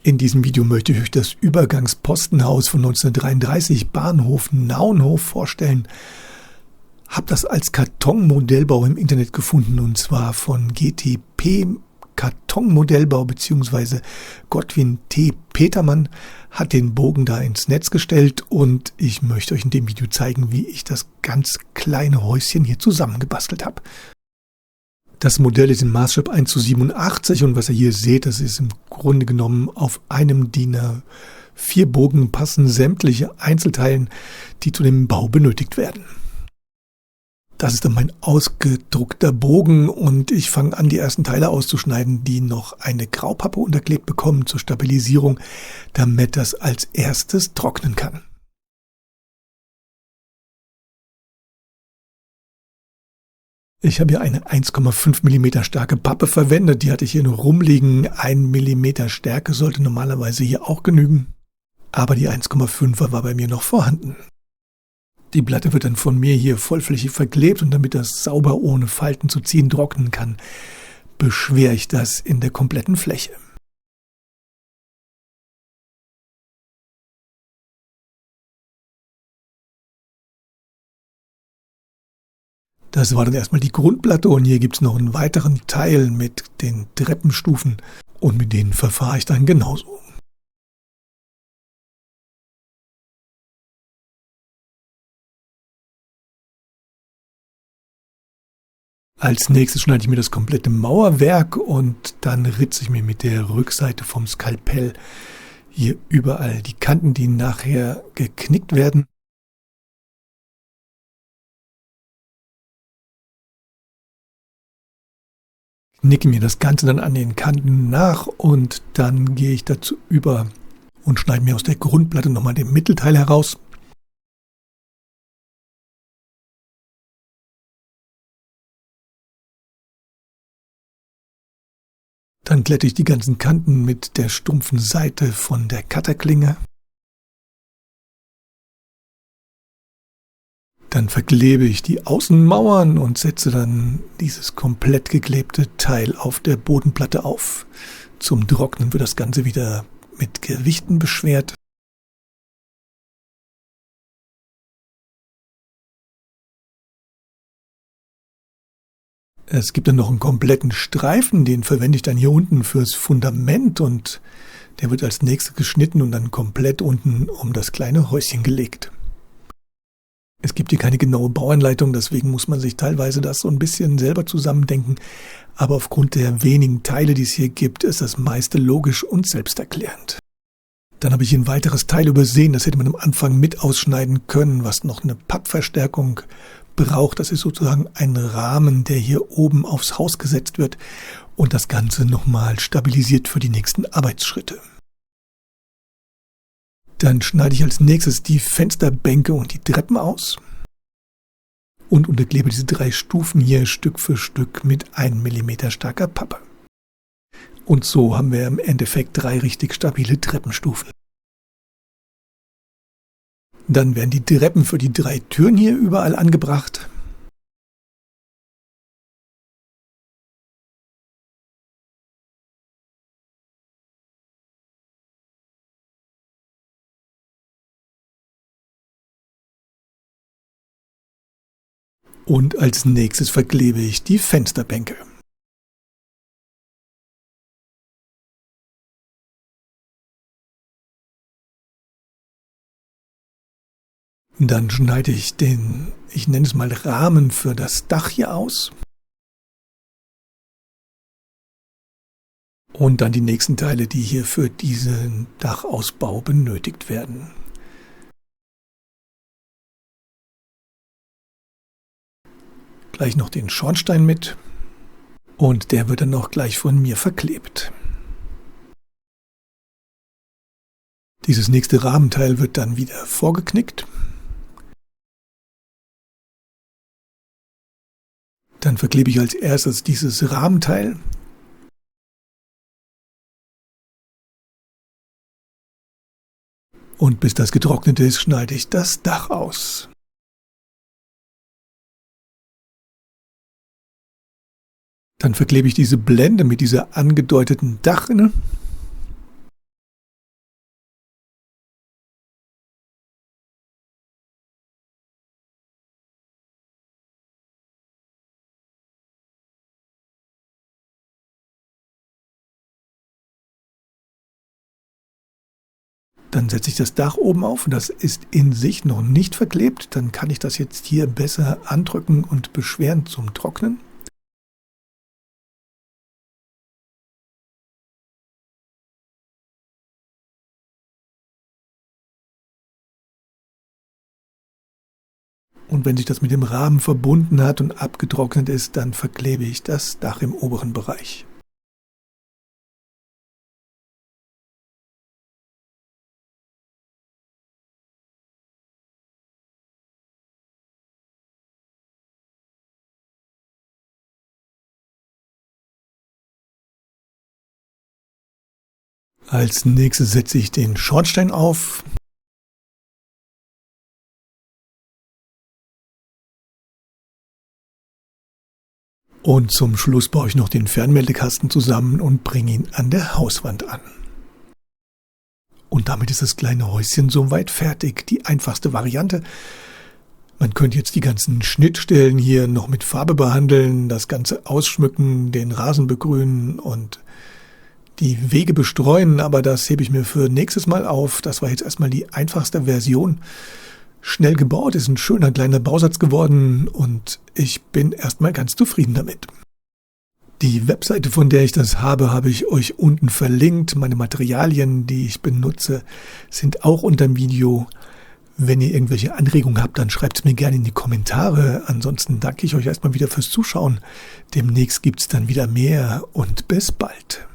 In diesem Video möchte ich euch das Übergangspostenhaus von 1933 Bahnhof Naunhof vorstellen. Habe das als Kartonmodellbau im Internet gefunden, und zwar von GTP Kartonmodellbau bzw. Godwin T. Petermann hat den Bogen da ins Netz gestellt, und ich möchte euch in dem Video zeigen, wie ich das ganz kleine Häuschen hier zusammengebastelt habe. Das Modell ist im Maßstab 1:87 und was ihr hier seht, das ist im Grunde genommen auf einem DIN A4 Bogen passen sämtliche Einzelteilen, die zu dem Bau benötigt werden. Das ist dann mein ausgedruckter Bogen, und ich fange an, die ersten Teile auszuschneiden, die noch eine Graupappe unterklebt bekommen zur Stabilisierung, damit das als erstes trocknen kann. Ich habe hier eine 1,5 mm starke Pappe verwendet, die hatte ich hier nur rumliegen. 1 mm Stärke sollte normalerweise hier auch genügen, aber die 1,5er war bei mir noch vorhanden. Die Platte wird dann von mir hier vollflächig verklebt, und damit das sauber ohne Falten zu ziehen trocknen kann, beschwere ich das in der kompletten Fläche. Das war dann erstmal die Grundplatte, und hier gibt es noch einen weiteren Teil mit den Treppenstufen, und mit denen verfahre ich dann genauso. Als nächstes schneide ich mir das komplette Mauerwerk, und dann ritze ich mir mit der Rückseite vom Skalpell hier überall die Kanten, die nachher geknickt werden. Knicke mir das Ganze dann an den Kanten nach, und dann gehe ich dazu über und schneide mir aus der Grundplatte nochmal den Mittelteil heraus. Dann glätte ich die ganzen Kanten mit der stumpfen Seite von der Cutterklinge. Dann verklebe ich die Außenmauern und setze dann dieses komplett geklebte Teil auf der Bodenplatte auf. Zum Trocknen wird das Ganze wieder mit Gewichten beschwert. Es gibt dann noch einen kompletten Streifen, den verwende ich dann hier unten fürs Fundament, und der wird als nächstes geschnitten und dann komplett unten um das kleine Häuschen gelegt. Es gibt hier keine genaue Bauanleitung, deswegen muss man sich teilweise das so ein bisschen selber zusammendenken, aber aufgrund der wenigen Teile, die es hier gibt, ist das meiste logisch und selbsterklärend. Dann habe ich hier ein weiteres Teil übersehen, das hätte man am Anfang mit ausschneiden können, was noch eine Pappverstärkung braucht. Das ist sozusagen ein Rahmen, der hier oben aufs Haus gesetzt wird und das Ganze nochmal stabilisiert für die nächsten Arbeitsschritte. Dann schneide ich als nächstes die Fensterbänke und die Treppen aus und unterklebe diese 3 Stufen hier Stück für Stück mit 1 mm starker Pappe. Und so haben wir im Endeffekt 3 richtig stabile Treppenstufen. Dann werden die Treppen für die 3 Türen hier überall angebracht. Und als nächstes verklebe ich die Fensterbänke. Dann schneide ich den, ich nenne es mal Rahmen für das Dach hier aus. Und dann die nächsten Teile, die hier für diesen Dachausbau benötigt werden. Gleich noch den Schornstein mit, und der wird dann noch gleich von mir verklebt. Dieses nächste Rahmenteil wird dann wieder vorgeknickt. Dann verklebe ich als erstes dieses Rahmenteil. Und bis das getrocknet ist, schneide ich das Dach aus. Dann verklebe ich diese Blende mit dieser angedeuteten Dachrinne. Dann setze ich das Dach oben auf und das ist in sich noch nicht verklebt. Dann kann ich das jetzt hier besser andrücken und beschweren zum Trocknen. Und wenn sich das mit dem Rahmen verbunden hat und abgetrocknet ist, dann verklebe ich das Dach im oberen Bereich. Als nächstes setze ich den Schornstein auf. Und zum Schluss baue ich noch den Fernmeldekasten zusammen und bringe ihn an der Hauswand an. Und damit ist das kleine Häuschen soweit fertig. Die einfachste Variante. Man könnte jetzt die ganzen Schnittstellen hier noch mit Farbe behandeln, das Ganze ausschmücken, den Rasen begrünen und die Wege bestreuen, aber das hebe ich mir für nächstes Mal auf. Das war jetzt erstmal die einfachste Version. Schnell gebaut, ist ein schöner kleiner Bausatz geworden und ich bin erstmal ganz zufrieden damit. Die Webseite, von der ich das habe ich euch unten verlinkt. Meine Materialien, die ich benutze, sind auch unter dem Video. Wenn ihr irgendwelche Anregungen habt, dann schreibt es mir gerne in die Kommentare. Ansonsten danke ich euch erstmal wieder fürs Zuschauen. Demnächst gibt es dann wieder mehr und bis bald.